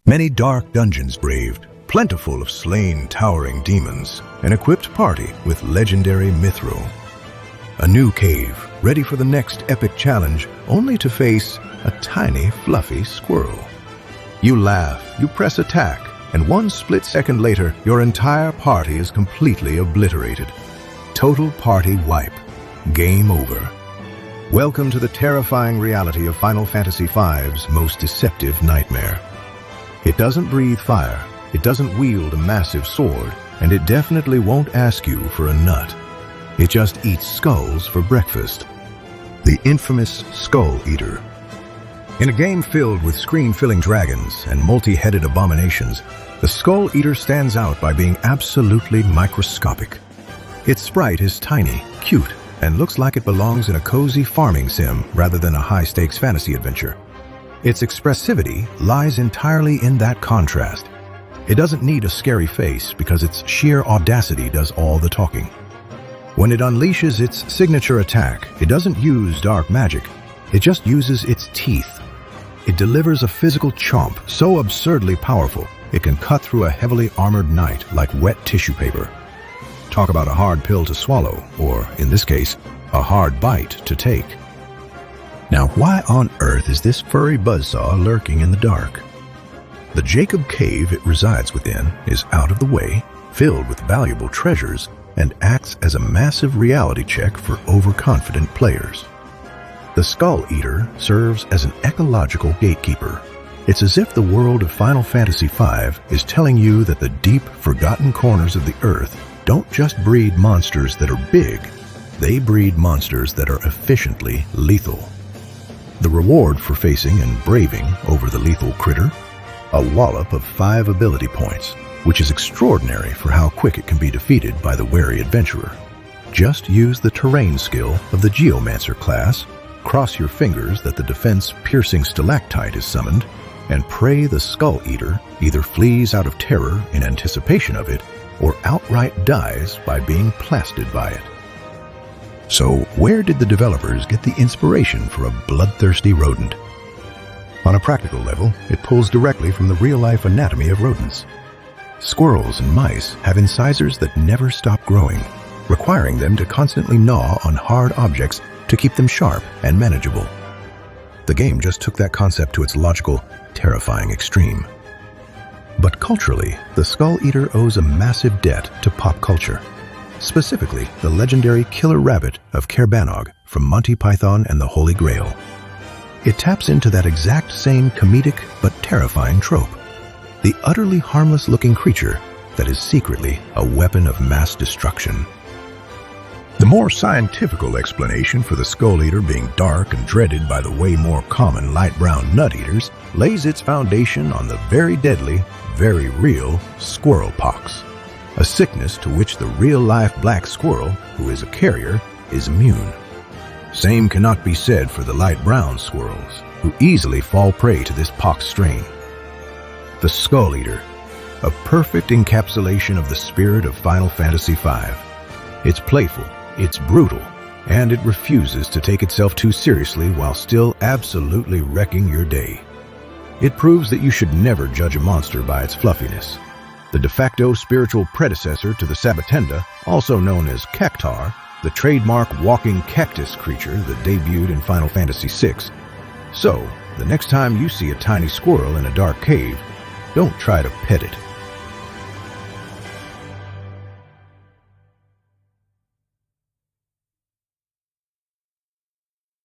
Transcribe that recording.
Many dark dungeons braved, plentiful of slain towering demons, an equipped party with legendary mithril. A new cave, ready for the next epic challenge, only to face a tiny, fluffy squirrel. You laugh, you press attack, and one split second later, your entire party is completely obliterated. Total party wipe. Game over. Welcome to the terrifying reality of Final Fantasy V's most deceptive nightmare. It doesn't breathe fire, it doesn't wield a massive sword, and it definitely won't ask you for a nut. It just eats skulls for breakfast. The infamous Skull Eater. In a game filled with screen-filling dragons and multi-headed abominations, the Skull Eater stands out by being absolutely microscopic. Its sprite is tiny, cute, and looks like it belongs in a cozy farming sim rather than a high-stakes fantasy adventure. Its expressivity lies entirely in that contrast. It doesn't need a scary face because its sheer audacity does all the talking. When it unleashes its signature attack, it doesn't use dark magic, it just uses its teeth. It delivers a physical chomp so absurdly powerful, it can cut through a heavily armored knight like wet tissue paper. Talk about a hard pill to swallow, or, in this case, a hard bite to take. Now, why on earth is this furry buzzsaw lurking in the dark? The Jacob cave it resides within is out of the way, filled with valuable treasures, and acts as a massive reality check for overconfident players. The Skull Eater serves as an ecological gatekeeper. It's as if the world of Final Fantasy V is telling you that the deep, forgotten corners of the earth don't just breed monsters that are big, they breed monsters that are efficiently lethal. The reward for facing and braving over the lethal critter? A wallop of 5 ability points, which is extraordinary for how quick it can be defeated by the wary adventurer. Just use the terrain skill of the Geomancer class, cross your fingers that the defense-piercing stalactite is summoned, and pray the Skull Eater either flees out of terror in anticipation of it, or outright dies by being blasted by it. So, where did the developers get the inspiration for a bloodthirsty rodent? On a practical level, it pulls directly from the real-life anatomy of rodents. Squirrels and mice have incisors that never stop growing, requiring them to constantly gnaw on hard objects to keep them sharp and manageable. The game just took that concept to its logical, terrifying extreme. But culturally, the Skull Eater owes a massive debt to pop culture. Specifically, the legendary killer rabbit of Kerbanog from Monty Python and the Holy Grail. It taps into that exact same comedic but terrifying trope. The utterly harmless-looking creature that is secretly a weapon of mass destruction. The more scientifical explanation for the Skull Eater being dark and dreaded by the way more common light brown nut eaters lays its foundation on the very deadly, very real squirrel pox. A sickness to which the real-life black squirrel, who is a carrier, is immune. Same cannot be said for the light brown squirrels, who easily fall prey to this pox strain. The Skull Eater, a perfect encapsulation of the spirit of Final Fantasy V. It's playful, it's brutal, and it refuses to take itself too seriously while still absolutely wrecking your day. It proves that you should never judge a monster by its fluffiness. The de facto spiritual predecessor to the Sabatenda, also known as Cactar, the trademark walking cactus creature that debuted in Final Fantasy VI. So, the next time you see a tiny squirrel in a dark cave, don't try to pet it.